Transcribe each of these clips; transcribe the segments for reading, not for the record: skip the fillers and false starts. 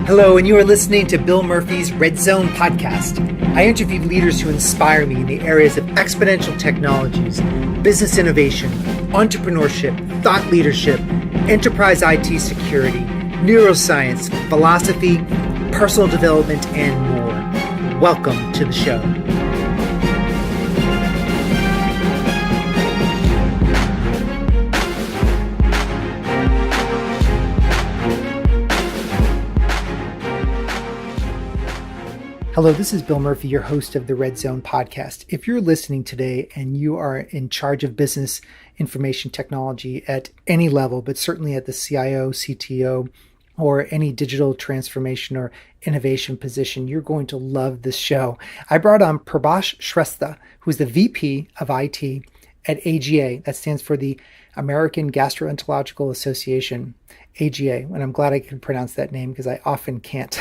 Hello, and you are listening to Bill Murphy's Red Zone podcast. I interview leaders who inspire me in the areas of exponential technologies, business innovation, entrepreneurship, thought leadership, enterprise IT security, neuroscience, philosophy, personal development, and more. Welcome to the show. Hello, this is Bill Murphy, your host of the Red Zone podcast. If you're listening today and you are in charge of business information technology at any level, but certainly at the CIO, CTO, or any digital transformation or innovation position, you're going to love this show. I brought on Prabhash Shrestha, who's the VP of IT at AGA. That stands for the American Gastroenterological Association, AGA, and I'm glad I can pronounce that name because I often can't.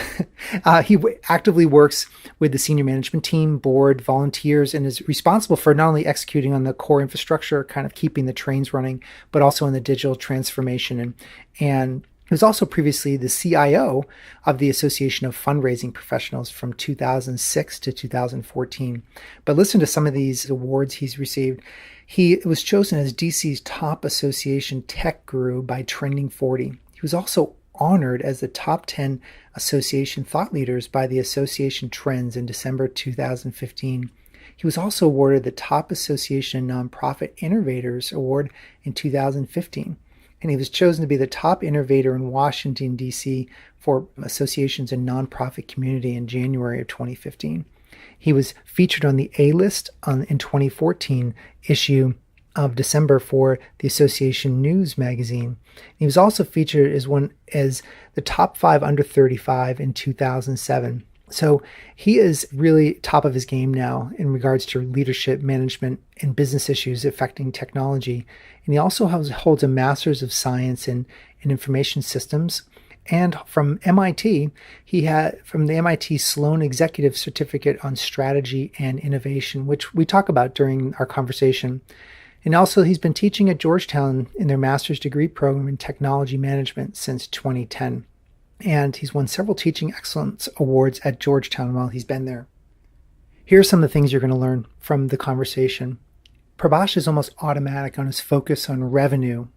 He actively works with the senior management team, board, volunteers, and is responsible for not only executing on the core infrastructure, kind of keeping the trains running, but also in the digital transformation. And he was also previously the CIO of the Association of Fundraising Professionals from 2006 to 2014. But listen to some of these awards he's received. He was chosen as DC's top association tech guru by Trending 40. He was also honored as the top 10 association thought leaders by the Association Trends in December 2015. He was also awarded the top Association Non-Profit Innovators Award in 2015. And he was chosen to be the top innovator in Washington, D.C. for associations and nonprofit community in January of 2015. He was featured on the A-list in 2014 issue of December for the Association News magazine. He was also featured as the top 5 under 35 in 2007. So he is really top of his game now in regards to leadership, management, and business issues affecting technology. And he also holds a Master's of Science in Information Systems. And from MIT, from the MIT Sloan Executive Certificate on Strategy and Innovation, which we talk about during our conversation. And also he's been teaching at Georgetown in their master's degree program in technology management since 2010. And he's won several teaching excellence awards at Georgetown while he's been there. Here are some of the things you're going to learn from the conversation. Prabhash is almost automatic on his focus on revenue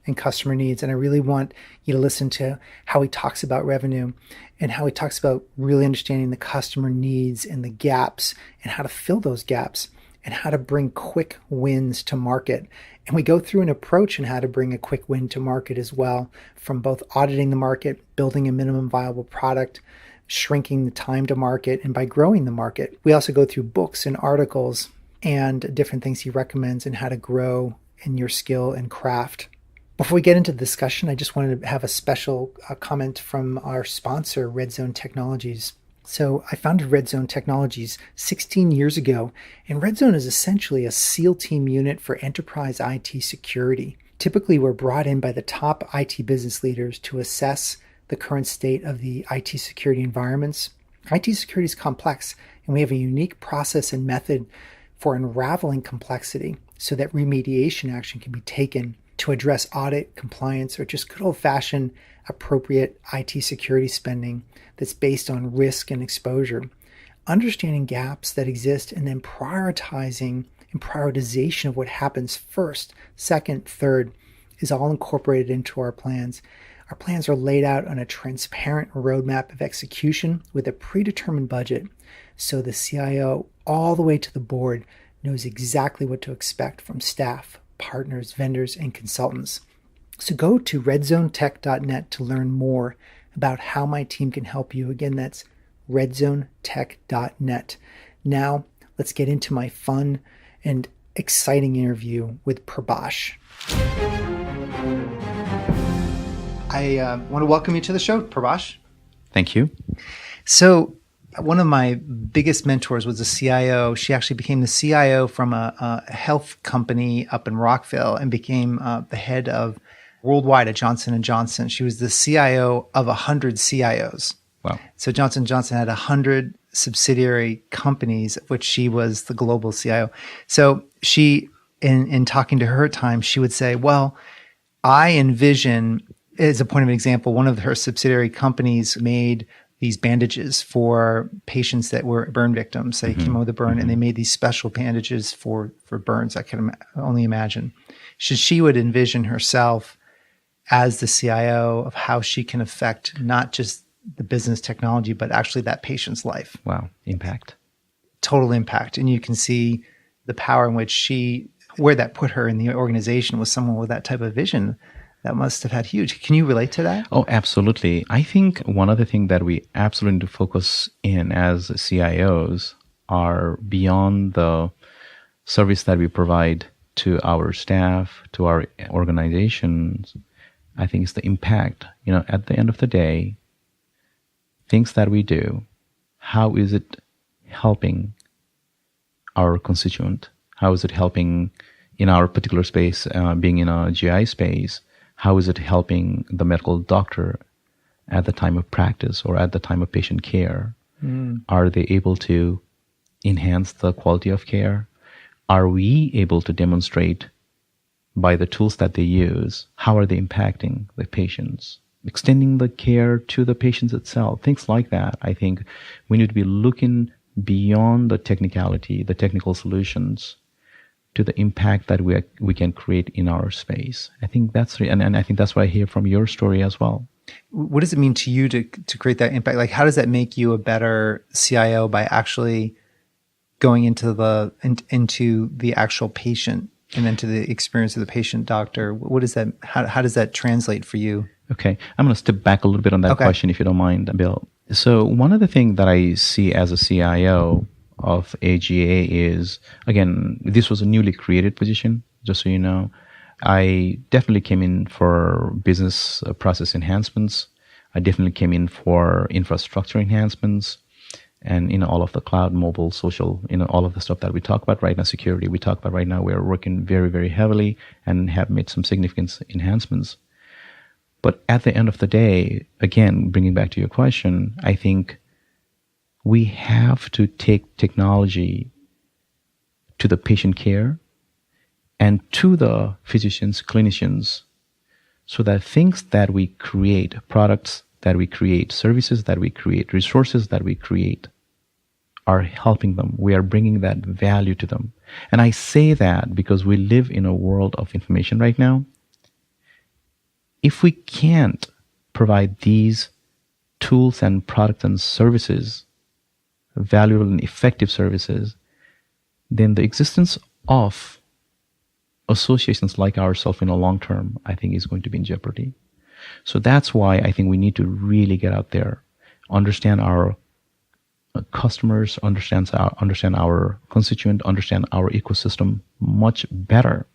and customer needs. And I really want you to listen to how he talks about revenue and how he talks about really understanding the customer needs and the gaps and how to fill those gaps and how to bring quick wins to market. And we go through an approach on how to bring a quick win to market as well, from both auditing the market, building a minimum viable product, shrinking the time to market, and by growing the market. We also go through books and articles and different things he recommends and how to grow in your skill and craft. Before we get into the discussion, I just wanted to have a special comment from our sponsor, Red Zone Technologies. So I founded Red Zone Technologies 16 years ago, and Red Zone is essentially a SEAL team unit for enterprise IT security. Typically, we're brought in by the top IT business leaders to assess the current state of the IT security environments. IT security is complex, and we have a unique process and method for unraveling complexity so that remediation action can be taken to address audit, compliance, or just good old-fashioned appropriate IT security spending that's based on risk and exposure. Understanding gaps that exist and then prioritization of what happens first, second, third is all incorporated into our plans. Our plans are laid out on a transparent roadmap of execution with a predetermined budget, so the CIO all the way to the board knows exactly what to expect from staff, partners, vendors, and consultants. So go to redzonetech.net to learn more about how my team can help you. Again, that's redzonetech.net. Now, let's get into my fun and exciting interview with Prabhash. I want to welcome you to the show, Prabhash. Thank you. So one of my biggest mentors was a CIO. She actually became the CIO from a health company up in Rockville and became the head of worldwide at Johnson & Johnson. She was the CIO of 100 CIOs. Wow. So Johnson & Johnson had 100 subsidiary companies, of which she was the global CIO. So she, in talking to her at times, she would say, well, I envision as a point of an example, one of her subsidiary companies made these bandages for patients that were burn victims. They came out with a burn, and they made these special bandages for burns. I can only imagine. She would envision herself as the CIO of how she can affect not just the business technology, but actually that patient's life. Wow, impact. Total impact. And you can see the power in which where that put her in the organization with someone with that type of vision. That must have had huge. Can you relate to that? Oh, absolutely. I think one other thing that we absolutely need to focus in as CIOs are beyond the service that we provide to our staff, to our organizations. I think it's the impact. At the end of the day, things that we do, how is it helping our constituent? How is it helping in our particular space, being in a GI space? How is it helping the medical doctor at the time of practice or at the time of patient care? Are they able to enhance the quality of care? Are we able to demonstrate by the tools that they use, how are they impacting the patients? Extending the care to the patients itself, things like that. I think we need to be looking beyond the technicality, the technical solutions, to the impact that we can create in our space. I think and I think that's what I hear from your story as well. What does it mean to you to create that impact? Like, how does that make you a better CIO by actually going into the actual patient and into the experience of the patient doctor? What is that? How does that translate for you? Okay, I'm going to step back a little bit on that question, if you don't mind, Bill. So one of the things that I see as a CIO of AGA is, again, this was a newly created position, just so you know. I definitely came in for business process enhancements. I definitely came in for infrastructure enhancements and, all of the cloud, mobile, social, all of the stuff that we talk about right now, security we talk about right now. We're working very, very heavily and have made some significant enhancements. But at the end of the day, again, bringing back to your question, I think we have to take technology to the patient care and to the physicians, clinicians, so that things that we create, products that we create, services that we create, resources that we create, are helping them. We are bringing that value to them. And I say that because we live in a world of information right now. If we can't provide these tools and products and services, valuable and effective services, then the existence of associations like ourselves in the long term, I think, is going to be in jeopardy. So that's why I think we need to really get out there, understand our customers, understand our constituent, understand our ecosystem much better.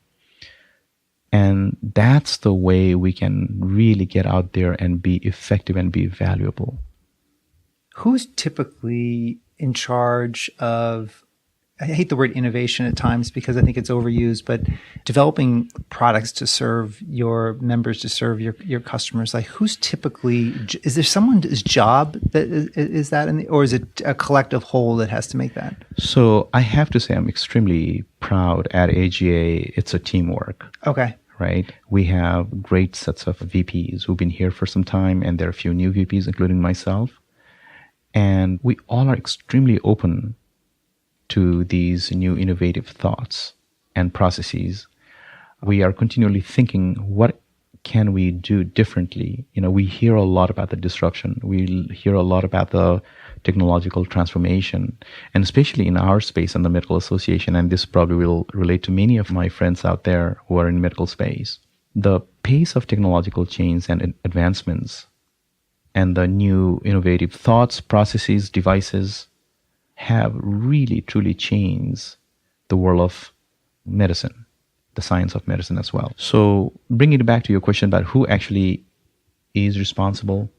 And that's the way we can really get out there and be effective and be valuable. Who's typically in charge of, I hate the word innovation at times because I think it's overused, but developing products to serve your members, to serve your customers? Like, who's typically, is there someone's job that is that, or is it a collective whole that has to make that? So I have to say I'm extremely proud at AGA. It's a teamwork. Okay. Right? We have great sets of VPs who've been here for some time, and there are a few new VPs, including myself. And we all are extremely open to these new innovative thoughts and processes. We are continually thinking, what can we do differently? We hear a lot about the disruption. We hear a lot about the technological transformation, and especially in our space in the medical association, and this probably will relate to many of my friends out there who are in medical space. The pace of technological change and advancements and the new innovative thoughts, processes, devices have really, truly changed the world of medicine, the science of medicine as well. So bringing it back to your question about who actually is responsible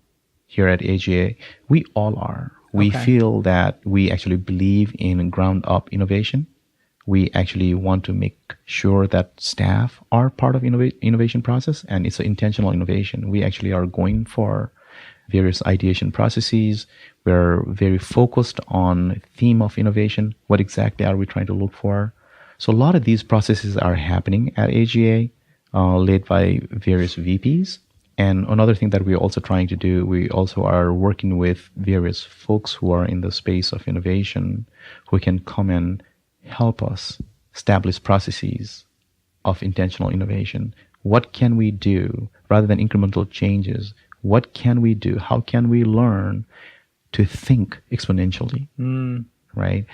here at AGA, we all are. We feel that we actually believe in ground-up innovation. We actually want to make sure that staff are part of innovation process, and it's an intentional innovation. We actually are going for various ideation processes. We're very focused on theme of innovation. What exactly are we trying to look for? So a lot of these processes are happening at AGA, led by various VPs. And another thing that we're also trying to do, we also are working with various folks who are in the space of innovation who can come and help us establish processes of intentional innovation. What can we do rather than incremental changes? What can we do? How can we learn to think exponentially? Right?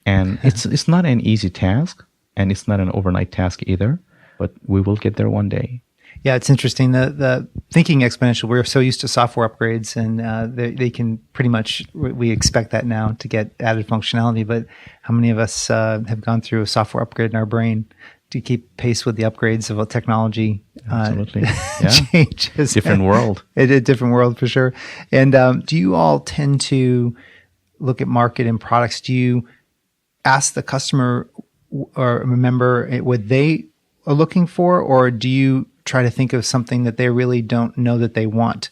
And it's not an easy task, and it's not an overnight task either, but we will get there one day. Yeah, it's interesting. The thinking exponential, we're so used to software upgrades, and they can pretty much, we expect that now to get added functionality. But how many of us have gone through a software upgrade in our brain to keep pace with the upgrades of technology? Absolutely. Yeah. Changes. Different world. A different world for sure. And do you all tend to look at market and products? Do you ask the customer or remember what they are looking for, or do you try to think of something that they really don't know that they want?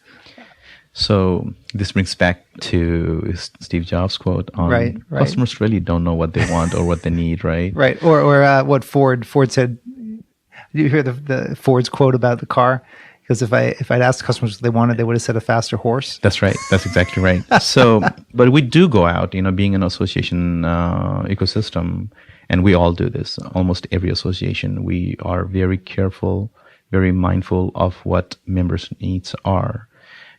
So this brings back to Steve Jobs' quote on right. Customers really don't know what they want or what they need, right? Right. Or what Ford said. Did you hear the Ford's quote about the car? Because if I'd asked customers what they wanted, they would have said a faster horse. That's right. That's exactly right. So, but we do go out, being an association ecosystem, and we all do this. Almost every association, we are very careful, very mindful of what members' needs are.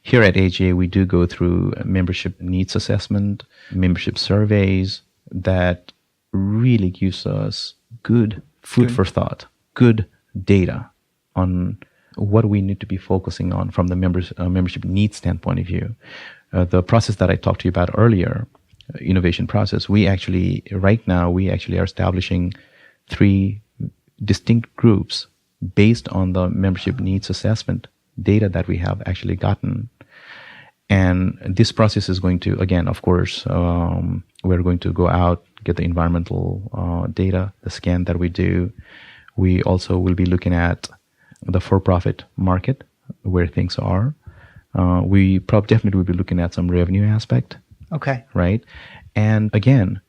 Here at AGA, we do go through membership needs assessment, membership surveys that really gives us good food for thought, good data on what we need to be focusing on from the membership needs standpoint of view. The process that I talked to you about earlier, innovation process, right now we are establishing 3 distinct groups based on the membership needs assessment data that we have actually gotten. And this process is going to, again, of course, we're going to go out, get the environmental data, the scan that we do. We also will be looking at the for-profit market, where things are. We definitely will be looking at some revenue aspect. Okay. Right? And again,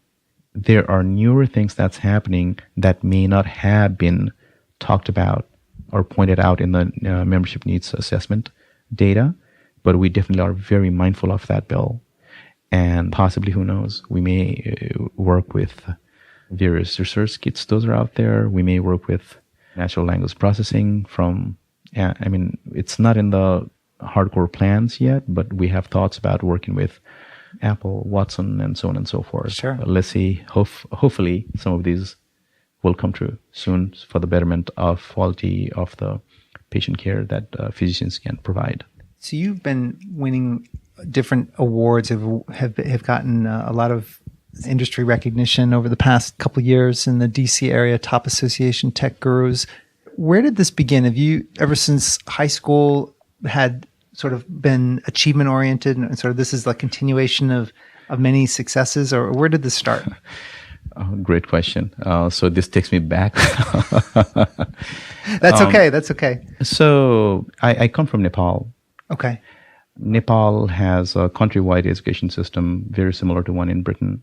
there are newer things that's happening that may not have been talked about or pointed out in the membership needs assessment data, but we definitely are very mindful of that, Bill. And possibly, who knows, we may work with various research kits. Those are out there. We may work with natural language processing it's not in the hardcore plans yet, but we have thoughts about working with Apple, Watson, and so on and so forth. Sure. Let's see. Hopefully, some of these will come true soon for the betterment of quality of the patient care that physicians can provide. So you've been winning different awards, have gotten a lot of industry recognition over the past couple of years in the DC area, top association tech gurus. Where did this begin? Have you, ever since high school, had sort of been achievement oriented and sort of this is like continuation of many successes, or where did this start? Great question. So this takes me back. That's okay. That's okay. So I come from Nepal. Okay. Nepal has a countrywide education system very similar to one in Britain.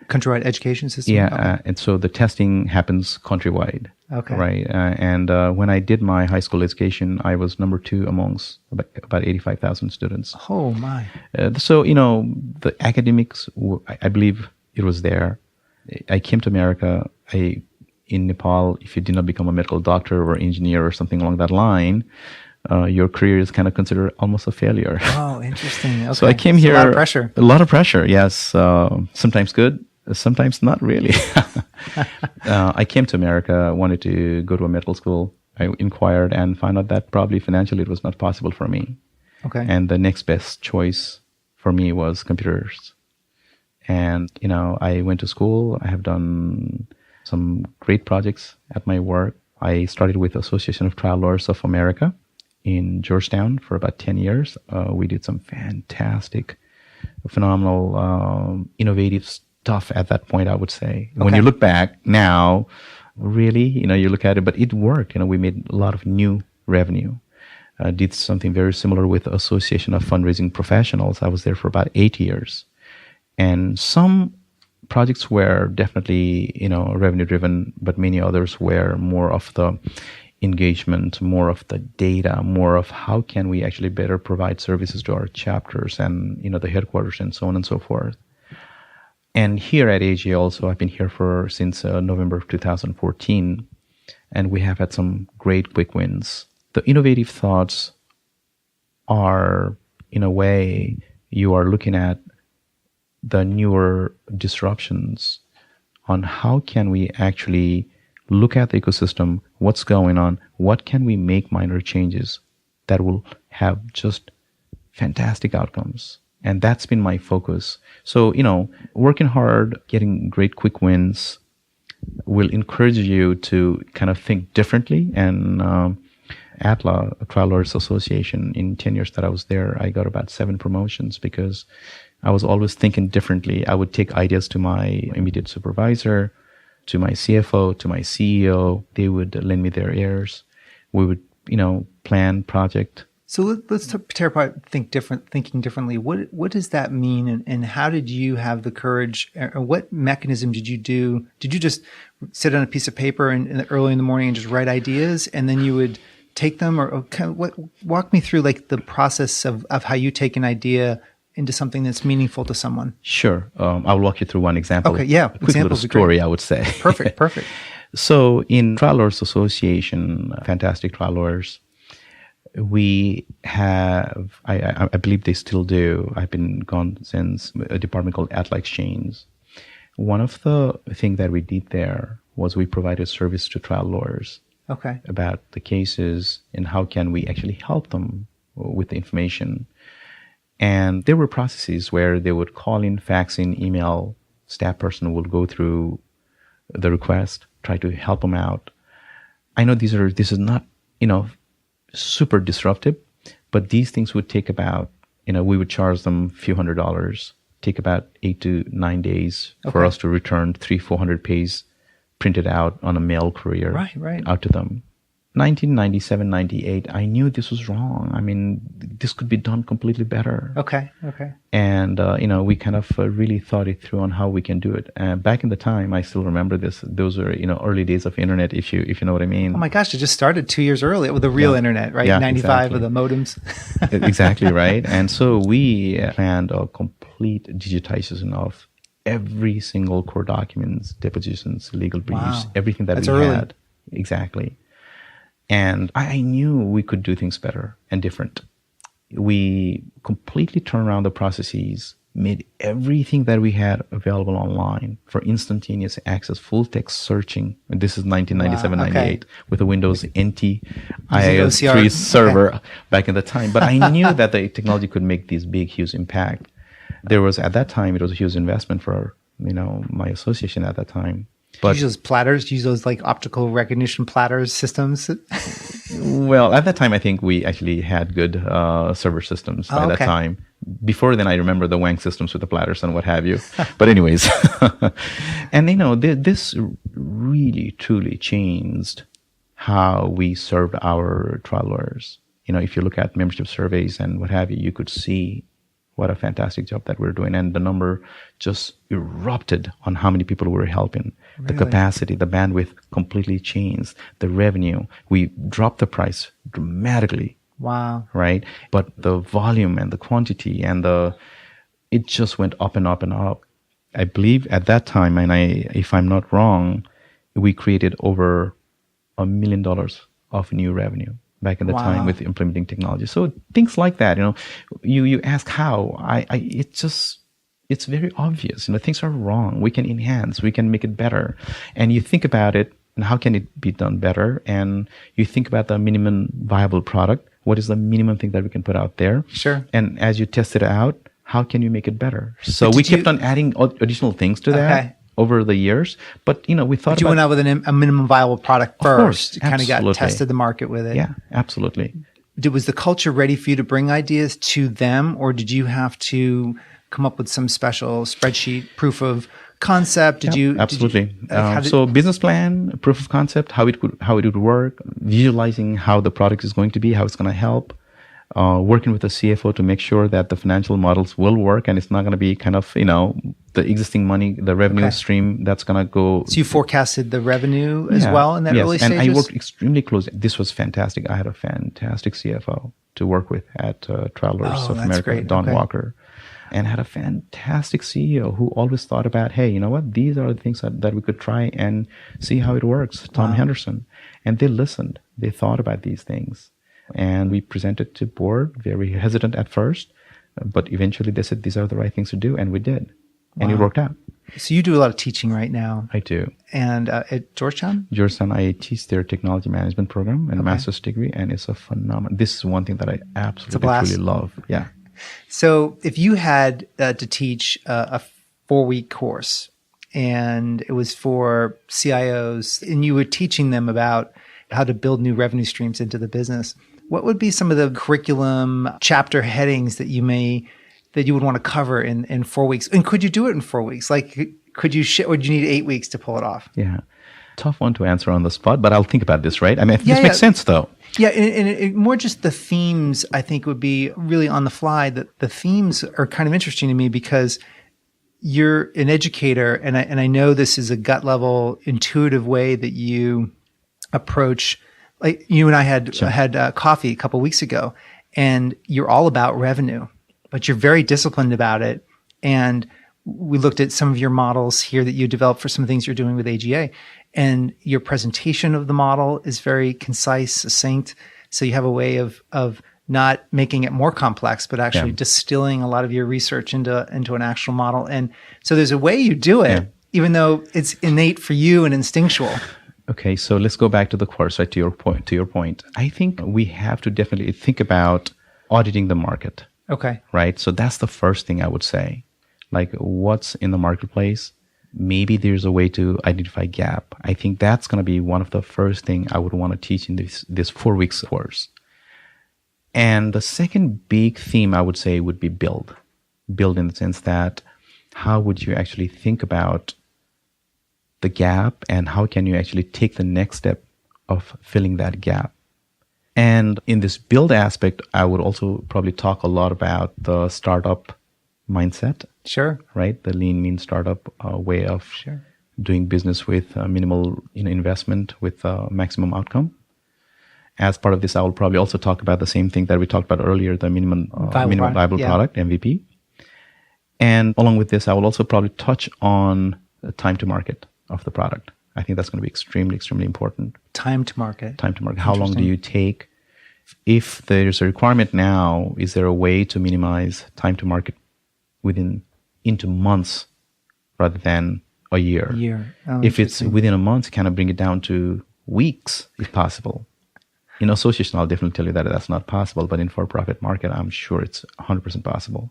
Countrywide education system? Yeah, okay. And so the testing happens countrywide. Okay. Right. And when I did my high school education, I was number 2 amongst about 85,000 students. Oh, my. So, the academics, I believe it was there. I came to America. In Nepal, if you did not become a medical doctor or engineer or something along that line, your career is kind of considered almost a failure. Oh, interesting. Okay. So I came here. A lot of pressure. A lot of pressure, yes. Sometimes good, sometimes not really. I came to America, wanted to go to a medical school. I inquired and found out that probably financially it was not possible for me. Okay. And the next best choice for me was computers. And, I went to school. I have done some great projects at my work. I started with the Association of Trial Lawyers of America in Georgetown for about 10 years. We did some fantastic, phenomenal, innovative stuff at that point, I would say. Okay. When you look back now, really, you look at it, but it worked. We made a lot of new revenue. Did something very similar with the Association of Fundraising Professionals. I was there for about 8 years. And some projects were definitely, revenue driven, but many others were more of the engagement, more of the data, more of how can we actually better provide services to our chapters and, the headquarters and so on and so forth. And here at AGA also, I've been here since November of 2014, and we have had some great quick wins. The innovative thoughts are, in a way, you are looking at the newer disruptions on how can we actually look at the ecosystem, what's going on, what can we make minor changes that will have just fantastic outcomes. And that's been my focus. So, working hard, getting great quick wins will encourage you to kind of think differently. And ATLA, Trial Lawyers Association, in 10 years that I was there, I got about 7 promotions because I was always thinking differently. I would take ideas to my immediate supervisor, to my CFO, to my CEO. They would lend me their ears. We would, plan project. So let's tear apart thinking differently. What does that mean, and how did you have the courage, or what mechanism did you do? Did you just sit on a piece of paper and early in the morning and just write ideas, and then you would take them, or walk me through like the process of how you take an idea into something that's meaningful to someone? Sure. I'll walk you through one example. Okay, yeah. Quick little story, I would say. Perfect. So in Trial Lawyers Association, fantastic trial lawyers, we have, I believe they still do, I've been gone since, a department called ATLA Exchange. One of the things that we did there was we provided service to trial lawyers about the cases and how can we actually help them with the information. And there were processes where they would call in, fax in, email, staff person would go through the request, try to help them out. I know this is not, super disruptive, but these things would take about, we would charge them a few $100s, take about 8 to 9 days for us to return 300-400 pages printed out on a mail courier out to them. 1997, 98, I knew this was wrong. I mean, this could be done completely better. Okay. And, we kind of really thought it through on how we can do it. Back in the time, I still remember this. Those were, early days of internet, if you know what I mean. Oh my gosh, it just started 2 years early with the real internet, right? Yeah, 95 with the modems. Exactly, right? And so we planned a complete digitization of every single core documents, depositions, legal briefs, everything that we had. Exactly. And I knew we could do things better and different. We completely turned around the processes, made everything that we had available online for instantaneous access, full text searching. And this is 1997, 98 with the Windows NT IIS3 server back in the time. But I knew that the technology could make this big, huge impact. There was, at that time, it was a huge investment for, my association at that time. But, use those platters, use those like optical recognition platters systems? Well, at that time, I think we actually had good server systems by that time. Before then, I remember the WANG systems with the platters and what have you. But anyways, and this really, truly changed how we served our trial lawyers. If you look at membership surveys and what have you, you could see what a fantastic job that we're doing. And the number just erupted on how many people we were helping. Really? The capacity, the bandwidth completely changed. The revenue, we dropped the price dramatically. Wow. Right? But the volume and the quantity and it just went up and up and up. I believe at that time, and if I'm not wrong, we created over $1 million of new revenue back in the time with implementing technology. So things like that, you ask how, it's very obvious. Things are wrong. We can enhance, we can make it better. And you think about it, and how can it be done better? And you think about the minimum viable product. What is the minimum thing that we can put out there? Sure. And as you test it out, how can you make it better? So we kept on adding additional things to that over the years. But, we thought you went out with a minimum viable product first. Of course, you kind of got tested the market with it. Yeah, absolutely. Was the culture ready for you to bring ideas to them, or did you have to come up with some special spreadsheet, proof of concept? Absolutely. So business plan, proof of concept, how it would work, visualizing how the product is going to be, how it's going to help. working with the CFO to make sure that the financial models will work and it's not going to be kind of, the existing money, the revenue stream that's going to go. So you forecasted the revenue as well in that early stages? And I worked extremely closely. This was fantastic. I had a fantastic CFO to work with at Travelers of America, great. Don Walker, and had a fantastic CEO who always thought about, hey, you know what? These are the things that we could try and see how it works. Tom Henderson. And they listened. They thought about these things. And we presented to board, very hesitant at first, but eventually they said these are the right things to do, and we did. And it worked out. So you do a lot of teaching right now. I do. And at Georgetown? Georgetown, I teach their technology management program and a master's degree, and it's a phenomenal. This is one thing that I absolutely truly love. Yeah. So if you had to teach a 4-week course, and it was for CIOs, and you were teaching them about how to build new revenue streams into the business, what would be some of the curriculum chapter headings that you would want to cover in 4 weeks? And could you do it in 4 weeks? Like, or do you need 8 weeks to pull it off? Yeah. Tough one to answer on the spot, but I'll think about this, right? I mean, this makes sense though. Yeah. And more just the themes, I think, would be really on the fly. That the themes are kind of interesting to me because you're an educator, and I know this is a gut level, intuitive way that you approach. Like you and I had coffee a couple of weeks ago, and you're all about revenue, but you're very disciplined about it. And we looked at some of your models here that you developed for some of the things you're doing with AGA, and your presentation of the model is very concise, succinct. So you have a way of not making it more complex, but actually distilling a lot of your research into an actual model. And so there's a way you do it, even though it's innate for you and instinctual. Okay, so let's go back to the course, right? To your point. I think we have to definitely think about auditing the market. Okay. Right? So that's the first thing I would say. Like, what's in the marketplace? Maybe there's a way to identify gap. I think that's going to be one of the first thing I would want to teach in this 4 weeks course. And the second big theme I would say would be build. Build in the sense that how would you actually think about the gap, and how can you actually take the next step of filling that gap? And in this build aspect, I would also probably talk a lot about the startup mindset. Sure. Right? The lean, mean startup way of doing business with minimal investment with maximum outcome. As part of this, I will probably also talk about the same thing that we talked about earlier, the minimum viable product, MVP. And along with this, I will also probably touch on the time to market of the product. I think that's going to be extremely, extremely important. Time to market. How long do you take? If there's a requirement now, is there a way to minimize time to market into months rather than a year? Oh, if it's within a month, kind of bring it down to weeks, if possible. In association, I'll definitely tell you that that's not possible, but in for-profit market, I'm sure it's 100% possible.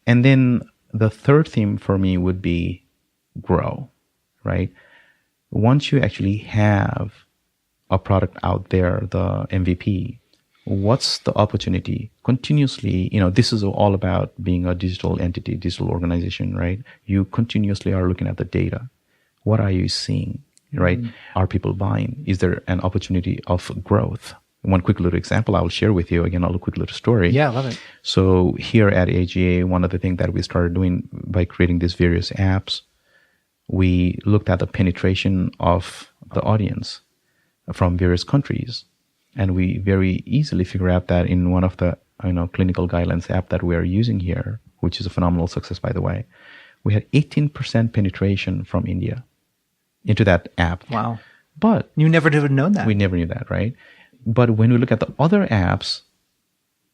And then the third theme for me would be grow, right? Once you actually have a product out there, the MVP, what's the opportunity? Continuously, this is all about being a digital entity, digital organization, right? You continuously are looking at the data. What are you seeing, right? Are people buying? Is there an opportunity of growth? One quick little example I will share with you. Again, a quick little story. Yeah, I love it. So here at AGA, one of the things that we started doing by creating these various apps, we looked at the penetration of the audience from various countries. And we very easily figure out that in one of the clinical guidelines app that we are using here, which is a phenomenal success, by the way, we had 18% penetration from India into that app. Wow. But you never would have known that. We never knew that, right? But when we look at the other apps,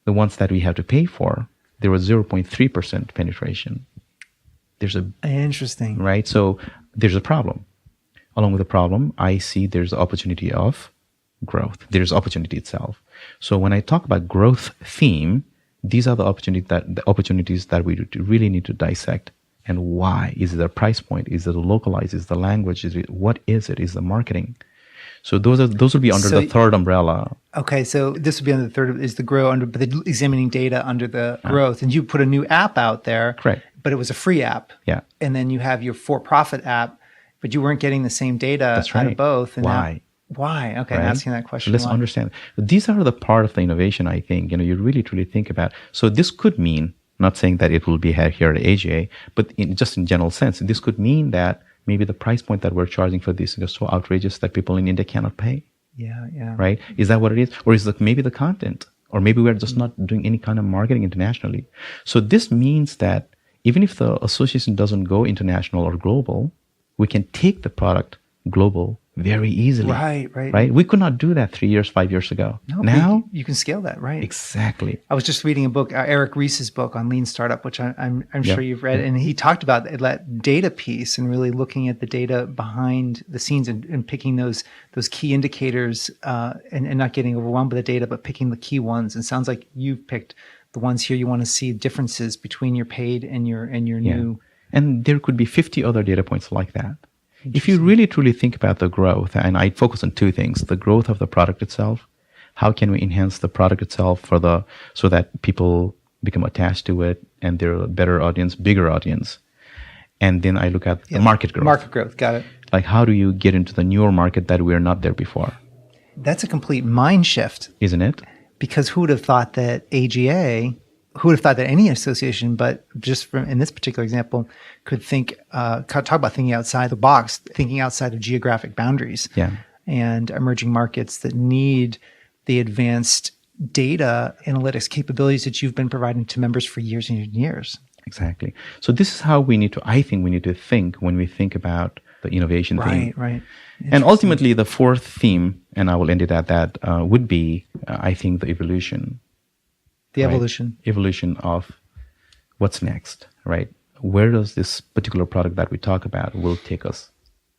the ones that we have to pay for, there was 0.3% penetration. Interesting. Right? So there's a problem. Along with the problem, I see there's the opportunity of growth. There's opportunity itself. So when I talk about growth theme, these are the opportunities that we really need to dissect. And why? Is it a price point? Is it a localized? Is it the language? What is it? Is the marketing? So those will be under the third umbrella. Okay, so this would be under the third, is the grow under, but the examining data under the growth. And you put a new app out there. Correct. But it was a free app. Yeah. And then you have your for-profit app, but you weren't getting the same data out of both. And why? Why? Okay, right? I'm asking that question. So let's why? understand. These are the part of the innovation, I think, you really truly think about. So this could mean, not saying that it will be here at AGA, but just in general sense, this could mean that maybe the price point that we're charging for this is so outrageous that people in India cannot pay. Yeah. Right? Is that what it is? Or is it maybe the content? Or maybe we're just not doing any kind of marketing internationally. So this means that even if the association doesn't go international or global, we can take the product global very easily. Right? We could not do that 3 years, 5 years ago. No, now you can scale that, right? Exactly. I was just reading a book, Eric Ries's book on Lean Startup, which I'm sure you've read, and he talked about that data piece and really looking at the data behind the scenes and picking those key indicators and not getting overwhelmed by the data, but picking the key ones. And it sounds like you've picked the ones here you want to see differences between your paid and your new. And there could be 50 other data points like that. If you really truly think about the growth, and I focus on two things, the growth of the product itself, how can we enhance the product itself so that people become attached to it and they're a better audience, bigger audience. And then I look at the market growth. Market growth, got it. Like how do you get into the newer market that we're not there before? That's a complete mind shift. Isn't it? Because who would have thought that AGA, who would have thought that any association, but just from in this particular example, could talk about thinking outside the box, thinking outside of geographic boundaries, and emerging markets that need the advanced data analytics capabilities that you've been providing to members for years and years. Exactly. So this is how I think we need to think when we think about the innovation theme. Right. And ultimately, the fourth theme, and I will end it at that, would be, I think, the evolution. Evolution of what's next, right? Where does this particular product that we talk about will take us,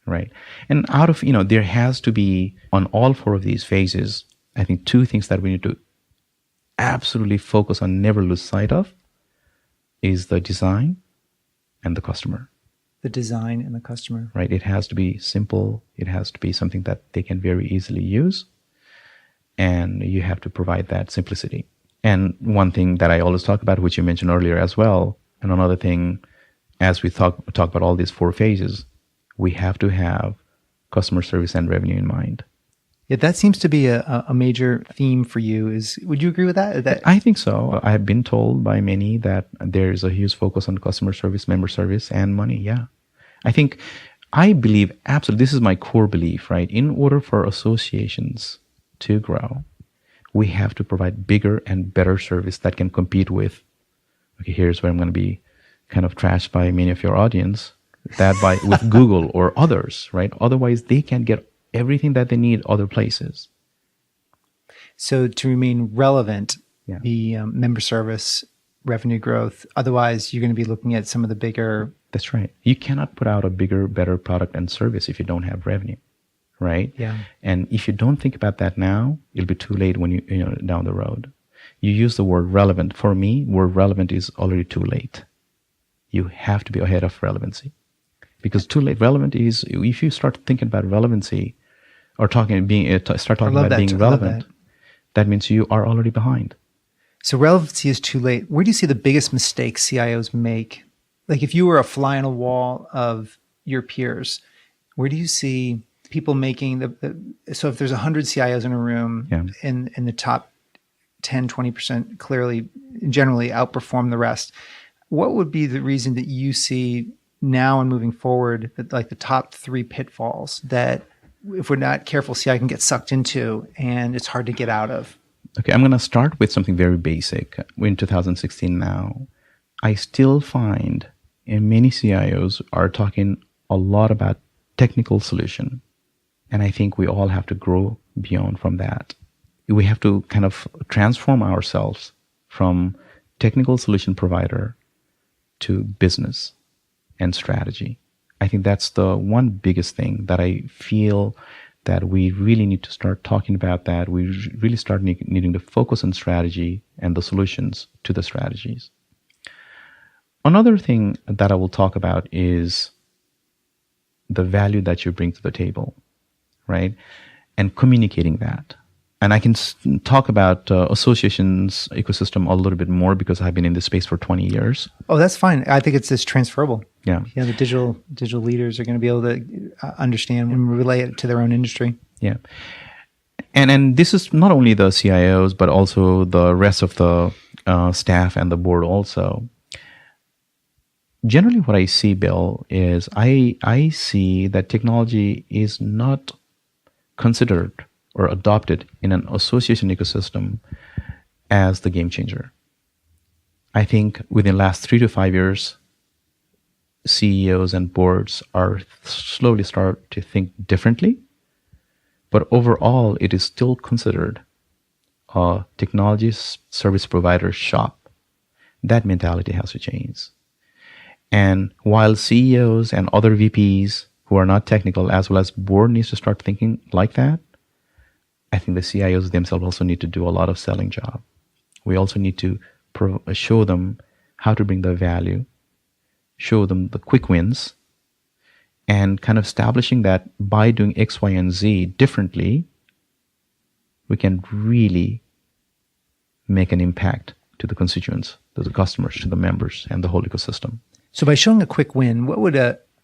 right? And out of, there has to be, on all four of these phases, I think two things that we need to absolutely focus on, never lose sight of, is the design and the customer. The design and the customer. Right? It has to be simple. It has to be something that they can very easily use. And you have to provide that simplicity. And one thing that I always talk about, which you mentioned earlier as well, and another thing, as we talk about all these four phases, we have to have customer service and revenue in mind. Yeah, that seems to be a major theme for you. Would you agree with that? I think so. I have been told by many that there is a huge focus on customer service, member service, and money. Yeah. I believe absolutely, this is my core belief, right? In order for associations to grow, we have to provide bigger and better service that can compete with, okay, here's where I'm going to be kind of trashed by many of your audience, with Google or others, right? Otherwise, they can get everything that they need other places. So to remain relevant, the member service, revenue growth, otherwise you're going to be looking at some of the bigger... That's right. You cannot put out a bigger, better product and service if you don't have revenue, right? Yeah. And if you don't think about that now, it'll be too late when you down the road. You use the word relevant. For me, word relevant is already too late. You have to be ahead of relevancy. Because too late, relevant is, if you start thinking about relevancy, or start talking about being relevant, that means you are already behind. So relevancy is too late. Where do you see the biggest mistakes CIOs make? Like if you were a fly on a wall of your peers, where do you see people making so if there's 100 CIOs in a room and the top 10, 20% clearly, generally outperform the rest, what would be the reason that you see now and moving forward, that like the top 3 pitfalls that if we're not careful, CI can get sucked into and it's hard to get out of? Okay, I'm going to start with something very basic. We're in 2016 now. I still find many CIOs are talking a lot about technical solution. And I think we all have to grow beyond from that. We have to kind of transform ourselves from technical solution provider to business and strategy. I think that's the one biggest thing that I feel that we really need to start talking about, that we really start needing to focus on strategy and the solutions to the strategies. Another thing that I will talk about is the value that you bring to the table, right? And communicating that. And I can talk about associations ecosystem a little bit more because I've been in this space for 20 years. Oh, that's fine. I think it's just transferable. Yeah. Yeah, the digital leaders are going to be able to understand and relay it to their own industry. Yeah. And this is not only the CIOs, but also the rest of the staff and the board also. Generally, what I see, Bill, is I see that technology is not considered or adopted in an association ecosystem as the game changer. I think within the last 3 to 5 years, CEOs and boards are slowly start to think differently. But overall, it is still considered a technology service provider shop. That mentality has to change. And while CEOs and other VPs who are not technical as well as board needs to start thinking like that, I think the CIOs themselves also need to do a lot of selling job. We also need to show them how to bring the value, show them the quick wins, and kind of establishing that by doing X, Y, and Z differently, we can really make an impact to the constituents, to the customers, to the members, and the whole ecosystem. So by showing a quick win, what would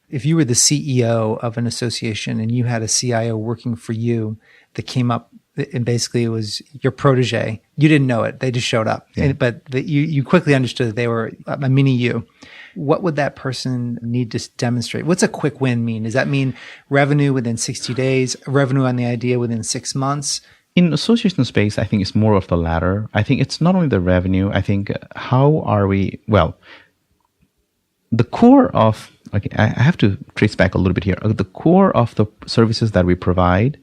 if you were the CEO of an association and you had a CIO working for you that came up and basically it was your protege, you didn't know it, they just showed up, but you quickly understood that they were a mini you. What would that person need to demonstrate? What's a quick win mean? Does that mean revenue within 60 days, revenue on the idea within 6 months? In association space, I think it's more of the latter. I think it's not only the revenue. I think how are we, well, the core of, okay, I have to trace back a little bit here. The core of the services that we provide,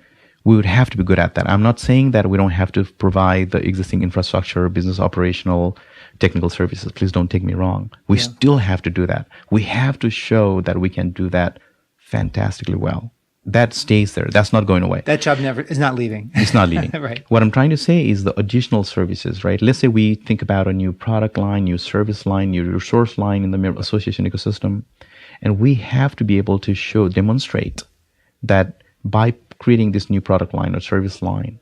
we would have to be good at that. I'm not saying that we don't have to provide the existing infrastructure, business operational, technical services. Please don't take me wrong. We still have to do that. We have to show that we can do that fantastically well. That stays there. That's not going away. That job is not leaving. It's not leaving. Right. What I'm trying to say is the additional services, right? Let's say we think about a new product line, new service line, new resource line in the association ecosystem. And we have to be able to demonstrate that by creating this new product line or service line,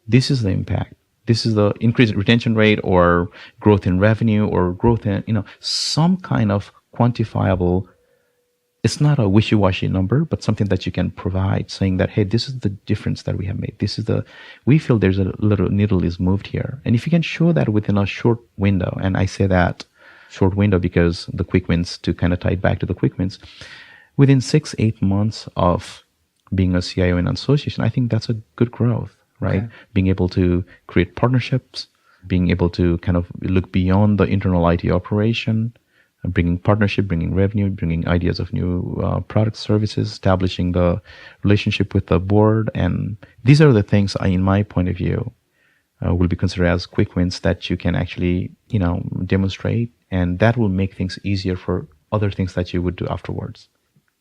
this is the impact. This is the increased retention rate or growth in revenue or growth in, some kind of quantifiable. It's not a wishy-washy number, but something that you can provide saying that, hey, this is the difference that we have made. We feel there's a little needle is moved here. And if you can show that within a short window, and I say that short window because the quick wins, to kind of tie it back to the quick wins, within 6-8 months of being a CIO in an association, I think that's a good growth, right? Okay. Being able to create partnerships, being able to kind of look beyond the internal IT operation, bringing partnership, bringing revenue, bringing ideas of new product services, establishing the relationship with the board. And these are the things, in my point of view, will be considered as quick wins that you can actually, demonstrate. And that will make things easier for other things that you would do afterwards.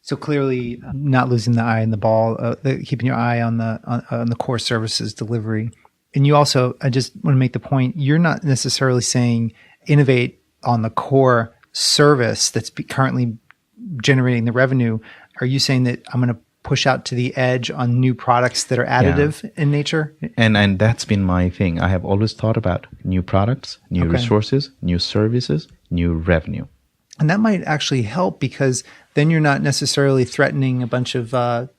So clearly, not losing the eye on the ball, keeping your eye on the core services delivery. And you also, I just want to make the point, you're not necessarily saying innovate on the core service that's currently generating the revenue. Are you saying that I'm going to push out to the edge on new products that are additive in nature? And that's been my thing. I have always thought about new products, new resources, new services, new revenue. And that might actually help because then you're not necessarily threatening a bunch of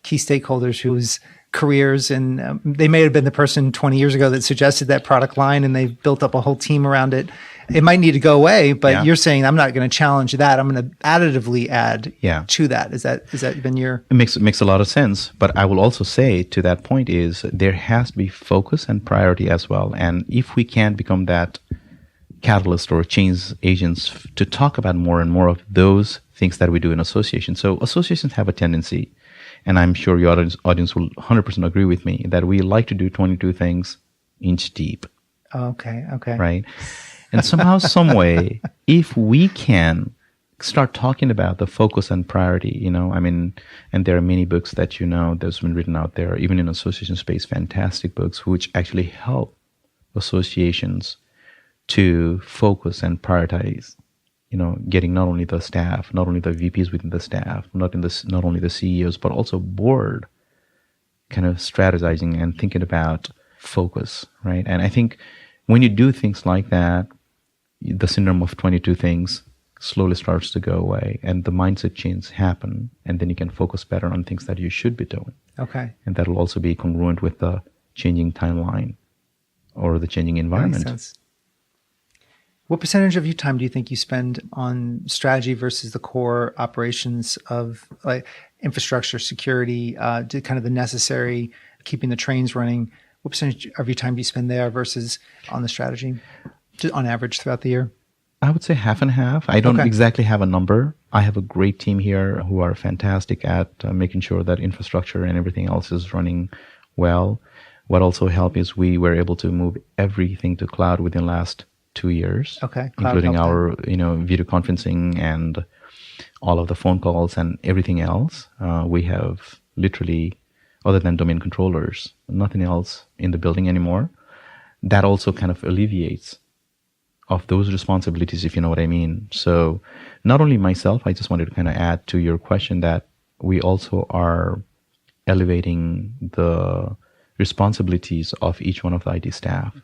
key stakeholders whose careers, and they may have been the person 20 years ago that suggested that product line and they've built up a whole team around it. It might need to go away, but you're saying I'm not going to challenge that. I'm going to additively add to that. Is that been your? It makes a lot of sense. But I will also say to that point is there has to be focus and priority as well. And if we can become that catalyst or change agents to talk about more and more of those things that we do in associations. So associations have a tendency, and I'm sure your audience will 100% agree with me, that we like to do 22 things inch deep. Okay. Right? And somehow, some way, if we can start talking about the focus and priority, and there are many books that that's been written out there, even in association space, fantastic books, which actually help associations to focus and prioritize, getting not only the staff, not only the VPs within the staff, not only the CEOs, but also board kind of strategizing and thinking about focus, right? And I think when you do things like that, the syndrome of 22 things slowly starts to go away and the mindset changes happen, and then you can focus better on things that you should be doing. Okay. And that will also be congruent with the changing timeline or the changing environment. That makes sense. What percentage of your time do you think you spend on strategy versus the core operations of like infrastructure, security, kind of the necessary, keeping the trains running? What percentage of your time do you spend there versus on the strategy, just on average throughout the year? I would say half and half. I don't exactly have a number. I have a great team here who are fantastic at making sure that infrastructure and everything else is running well. What also helped is we were able to move everything to cloud within the last 2 years, including our video conferencing and all of the phone calls and everything else. We have literally, other than domain controllers, nothing else in the building anymore. That also kind of alleviates of those responsibilities, if you know what I mean. So not only myself, I just wanted to kind of add to your question that we also are elevating the responsibilities of each one of the IT staff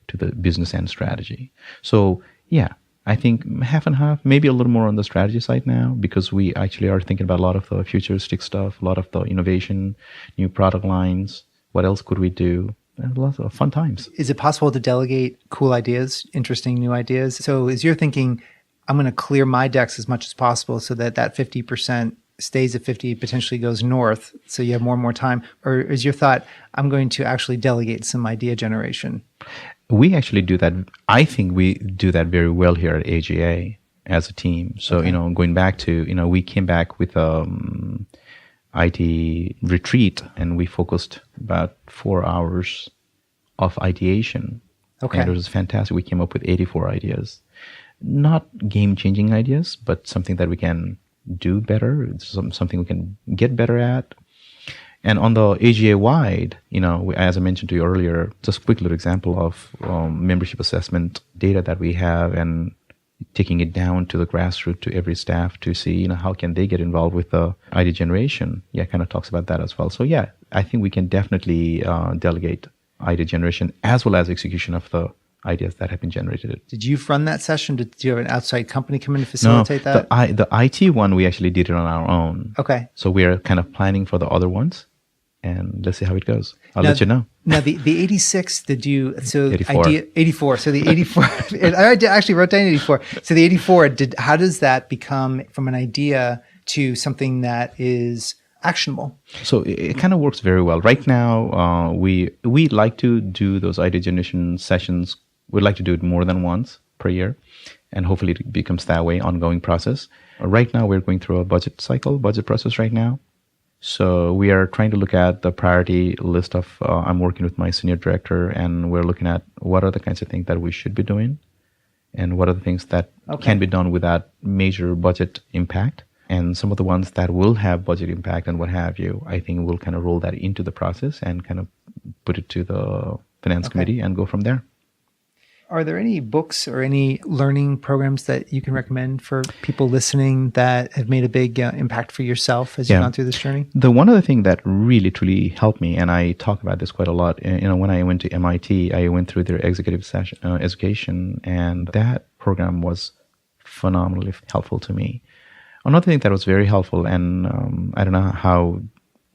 to the business and strategy. So yeah, I think half and half, maybe a little more on the strategy side now, because we actually are thinking about a lot of the futuristic stuff, a lot of the innovation, new product lines. What else could we do? And lots of fun times. Is it possible to delegate cool ideas, interesting new ideas? So is your thinking, I'm going to clear my decks as much as possible so that 50% stays at 50, potentially goes north, so you have more and more time? Or is your thought, I'm going to actually delegate some idea generation? We actually do that. I think we do that very well here at AGA as a team. So, going back to, we came back with IT retreat and we focused about 4 hours of ideation. Okay. And it was fantastic. We came up with 84 ideas. Not game-changing ideas, but something that we can do better, something we can get better at. And on the AGA-wide, as I mentioned to you earlier, just a quick little example of membership assessment data that we have and taking it down to the grassroots to every staff to see, how can they get involved with the idea generation. Yeah, kind of talks about that as well. So yeah, I think we can definitely delegate idea generation as well as execution of the ideas that have been generated. Did you run that session? Did you have an outside company come in to facilitate that? The IT one, we actually did it on our own. Okay. So we're kind of planning for the other ones. And let's see how it goes. I'll let you know. Now, the 86, did you, so 84. 84. So the 84, I actually wrote down 84. So the 84, how does that become from an idea to something that is actionable? So it kind of works very well. Right now, we like to do those idea generation sessions. We'd like to do it more than once per year. And hopefully it becomes that way, ongoing process. Right now, we're going through a budget process right now. So we are trying to look at the priority list of, I'm working with my senior director, and we're looking at what are the kinds of things that we should be doing and what are the things that can be done without major budget impact. And some of the ones that will have budget impact and what have you, I think we'll kind of roll that into the process and kind of put it to the finance committee and go from there. Are there any books or any learning programs that you can recommend for people listening that have made a big impact for yourself as you've gone through this journey? The one other thing that really, truly helped me, and I talk about this quite a lot, when I went to MIT, I went through their executive education, and that program was phenomenally helpful to me. Another thing that was very helpful, and I don't know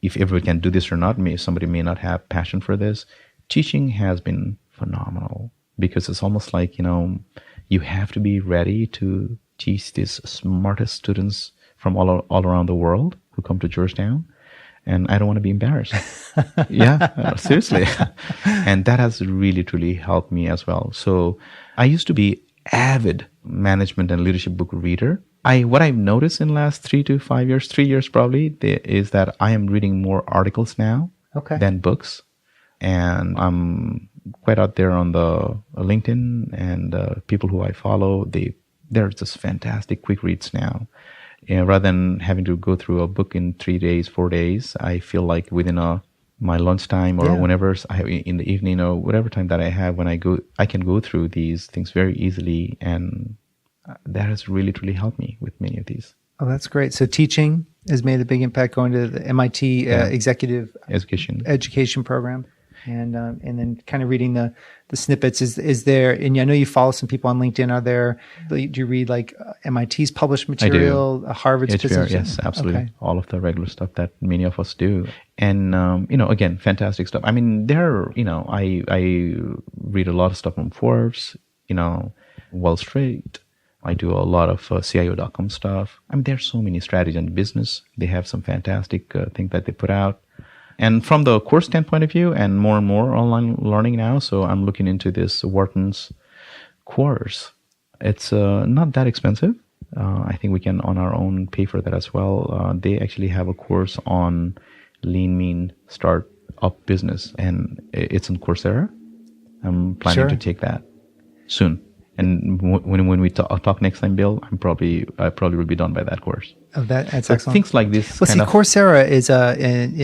if everyone can do this or not, somebody may not have passion for this, teaching has been phenomenal. Because it's almost like, you have to be ready to teach these smartest students from all around the world who come to Georgetown. And I don't want to be embarrassed. Yeah, seriously. And that has really, truly helped me as well. So I used to be avid management and leadership book reader. What I've noticed in the last 3 to 5 years, 3 years probably, is that I am reading more articles now than books. And I'm quite out there on the LinkedIn, and people who I follow, they're just fantastic quick reads now. Rather than having to go through a book in 3 days, 4 days, I feel like within my lunchtime or whenever I have in the evening or whatever time that I have, when I can go through these things very easily, and that has really, truly helped me with many of these. Oh, that's great. So teaching has made a big impact, going to the MIT executive education program. And then kind of reading the snippets. Is there? And I know you follow some people on LinkedIn. Do you read like MIT's published material, Harvard's HBR, business? yes, absolutely. Okay. All of the regular stuff that many of us do. And, again, fantastic stuff. I mean, I read a lot of stuff from Forbes, Wall Street. I do a lot of CIO.com stuff. I mean, there's so many strategies in business. They have some fantastic things that they put out. And from the course standpoint of view, and more online learning now, so I'm looking into this Wharton's course. It's not that expensive. I think we can on our own pay for that as well. They actually have a course on lean, mean, start up business, and it's on Coursera. I'm planning to take that soon. And when we talk next time, Bill, I probably will be done by that course. Oh, that's so excellent. Things like this. Well, Coursera is I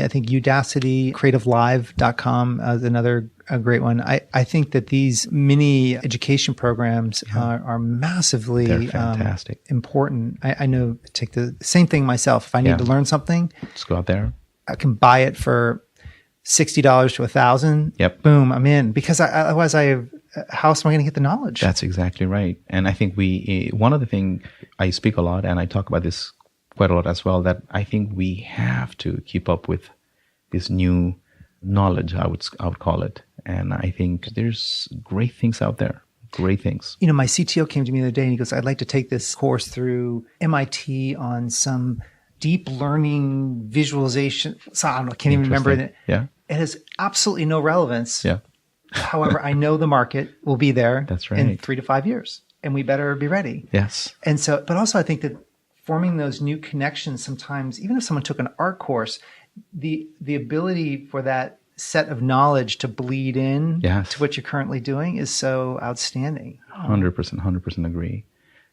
think Udacity, CreativeLive.com is another great one. I think that these mini education programs are massively They're fantastic. Important. I know, take the same thing myself. If I need to learn something, just go out there. I can buy it for $60 to $1,000. Yep. Boom, I'm in. Because otherwise how else am I going to get the knowledge? That's exactly right. And I think one of the things I speak a lot, and I talk about this quite a lot as well, that I think we have to keep up with this new knowledge, I would call it. And I think there's great things out there. Great things. My CTO came to me the other day and he goes, I'd like to take this course through MIT on some deep learning visualization. So I don't know, I can't even remember it. Yeah. It has absolutely no relevance. Yeah. However, I know the market will be there. That's right. In 3 to 5 years, and we better be ready. Yes. And so, but also I think that forming those new connections sometimes, even if someone took an art course, the ability for that set of knowledge to bleed in to what you're currently doing is so outstanding. 100% agree.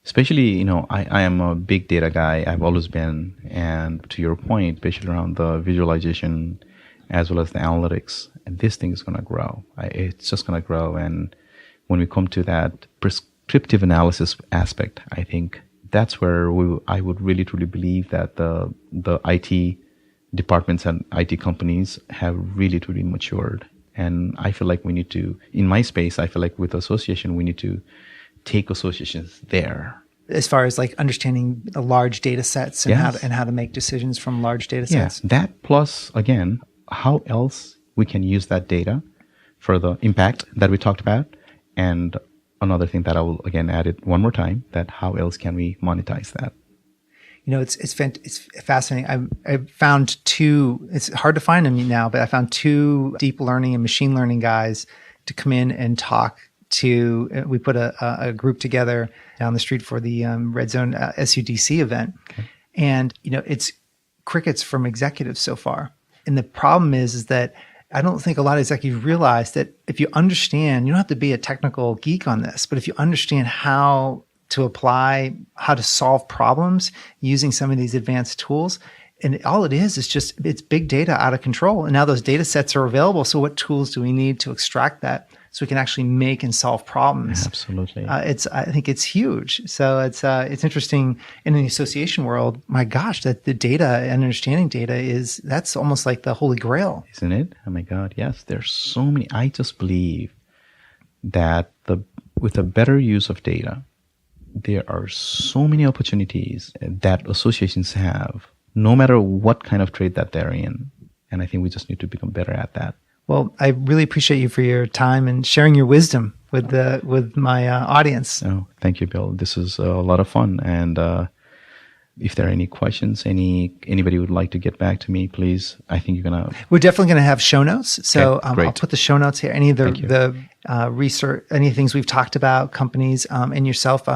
Especially, I am a big data guy. I've always been. And to your point, especially around the visualization as well as the analytics, and this thing is going to grow. It's just going to grow. And when we come to that prescriptive analysis aspect, I think that's where I would really truly believe that the IT departments and IT companies have really truly matured. And I feel like we need to, in my space, I feel like with association, we need to take associations there. As far as like understanding the large data sets and how to make decisions from large data sets. Yeah, that plus, again, how else we can use that data for the impact that we talked about. And another thing that I will again add it one more time, that how else can we monetize that? It's fascinating. I found two, it's hard to find them now, but I found two deep learning and machine learning guys to come in and talk to, we put a group together down the street for the Red Zone SUDC event. Okay. And, it's crickets from executives so far. And the problem is that I don't think a lot of executives realize that if you understand, you don't have to be a technical geek on this, but if you understand how to apply, how to solve problems using some of these advanced tools, and all it is just, it's big data out of control. And now those data sets are available. So what tools do we need to extract that so we can actually make and solve problems? Absolutely. I think it's huge. So it's interesting in the association world. My gosh, that the data and understanding data that's almost like the holy grail. Isn't it? Oh my God. Yes. There's so many. I just believe that with a better use of data, there are so many opportunities that associations have, no matter what kind of trade that they're in. And I think we just need to become better at that. Well, I really appreciate you for your time and sharing your wisdom with my audience. Oh, thank you, Bill. This is a lot of fun. And if there are any questions, anybody would like to get back to me, please. I think we're definitely gonna have show notes. So okay, I'll put the show notes here. Any of the research, any things we've talked about, companies, and yourself.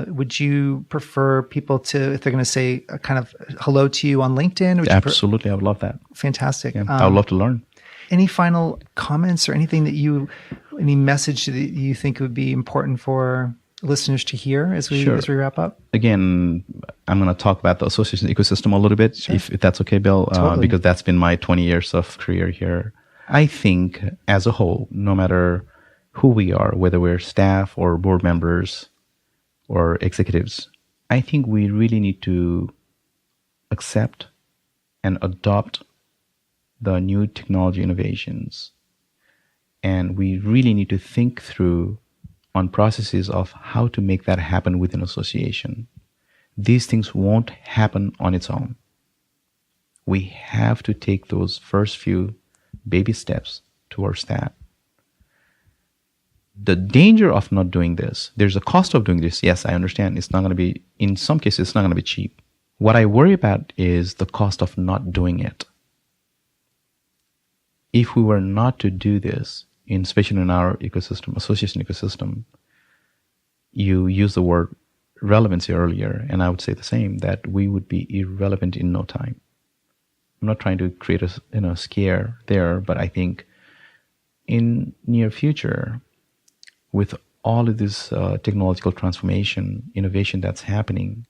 Would you prefer people to, if they're going to say kind of hello to you on LinkedIn? Absolutely, I would love that. Fantastic. Yeah, I would love to learn. Any final comments or anything any message that you think would be important for listeners to hear as we wrap up? Again, I'm going to talk about the association ecosystem a little bit, if that's okay, Bill, totally. Because that's been my 20 years of career here. I think as a whole, no matter who we are, whether we're staff or board members or executives, I think we really need to accept and adopt the new technology innovations And we really need to think through on processes of how to make that happen within association. These things won't happen on its own. We have to take those first few baby steps towards that. The danger of not doing this, there's a cost of doing this. Yes, I understand. It's not going to be, in some cases, it's not going to be cheap. What I worry about is the cost of not doing it. If we were not to do this, especially in our ecosystem, association ecosystem, you used the word relevancy earlier, and I would say the same, that we would be irrelevant in no time. I'm not trying to create a scare there, but I think in near future, with all of this technological transformation, innovation that's happening,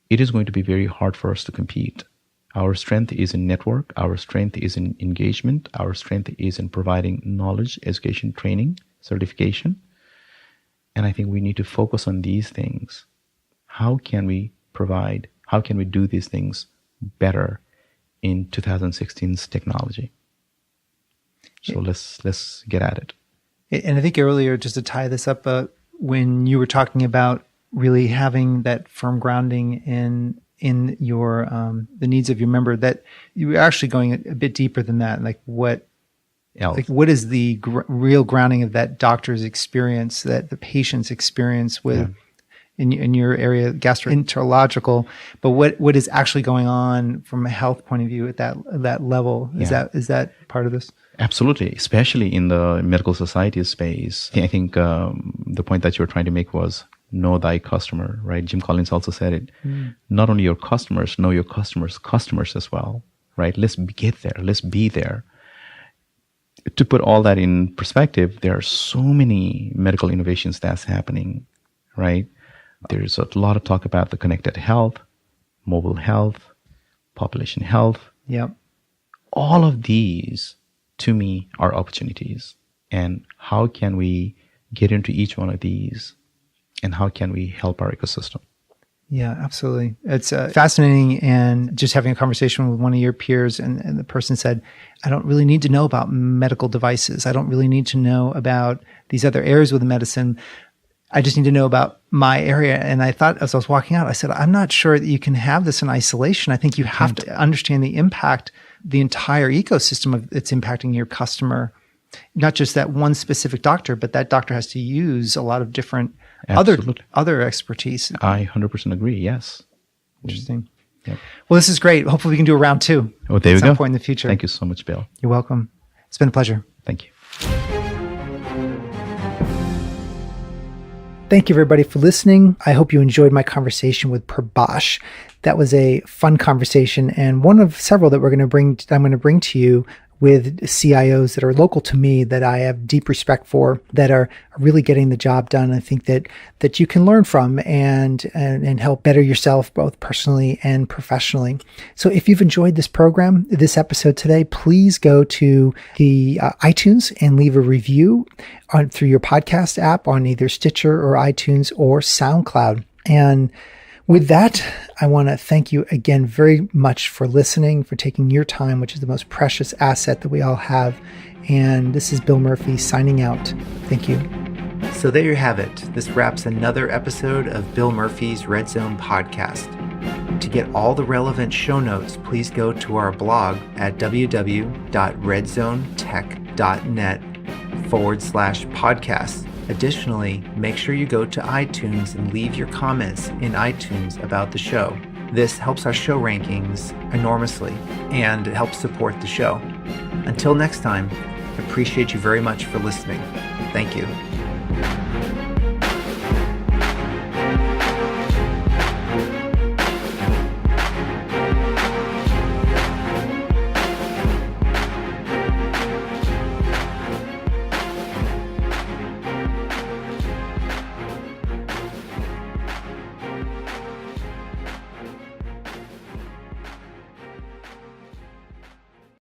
it is going to be very hard for us to compete. Our strength is in network. Our strength is in engagement. Our strength is in providing knowledge, education, training, certification. And I think we need to focus on these things. How can we do these things better in 2016's technology? So let's get at it. And I think earlier, just to tie this up, when you were talking about really having that firm grounding in your the needs of your member, that you were actually going a bit deeper than that. Like what is the real grounding of that doctor's experience, that the patient's experience with in your area, gastroenterological, but what is actually going on from a health point of view at that level? Is that part of this? Absolutely, especially in the medical society space. I think the point that you were trying to make was know thy customer, right? Jim Collins also said it. Not only your customers, know your customers as well, right? Let's get there. Let's be there. To put all that in perspective, there are so many medical innovations that's happening, right? There's a lot of talk about the connected health, mobile health, population health. Yep. All of these, to me, are opportunities. And how can we get into each one of these? And how can we help our ecosystem? Yeah, absolutely. It's fascinating. And just having a conversation with one of your peers, and the person said, I don't really need to know about medical devices. I don't really need to know about these other areas within medicine. I just need to know about my area. And I thought, as I was walking out, I said, I'm not sure that you can have this in isolation. I think you have to understand the impact, the entire ecosystem of it's impacting your customer, not just that one specific doctor, but that doctor has to use a lot of different other expertise. I 100% agree. Yes. Interesting. Yep. Well, this is great. Hopefully we can do a round 2. Oh, there we go. At some point in the future. Thank you so much, Bill. You're welcome. It's been a pleasure. Thank you. Thank you, everybody, for listening. I hope you enjoyed my conversation with Prabhash. That was a fun conversation, and one of several that I'm going to bring to you with CIOs that are local to me, that I have deep respect for, that are really getting the job done. I think that you can learn from and help better yourself, both personally and professionally. So if you've enjoyed this program, this episode today, please go to the iTunes and leave a review through your podcast app on either Stitcher or iTunes or SoundCloud. And with that, I want to thank you again very much for listening, for taking your time, which is the most precious asset that we all have. And this is Bill Murphy signing out. Thank you. So there you have it. This wraps another episode of Bill Murphy's Red Zone podcast. To get all the relevant show notes, please go to our blog at www.redzonetech.net/podcast. Additionally, make sure you go to iTunes and leave your comments in iTunes about the show. This helps our show rankings enormously and it helps support the show. Until next time, I appreciate you very much for listening. Thank you.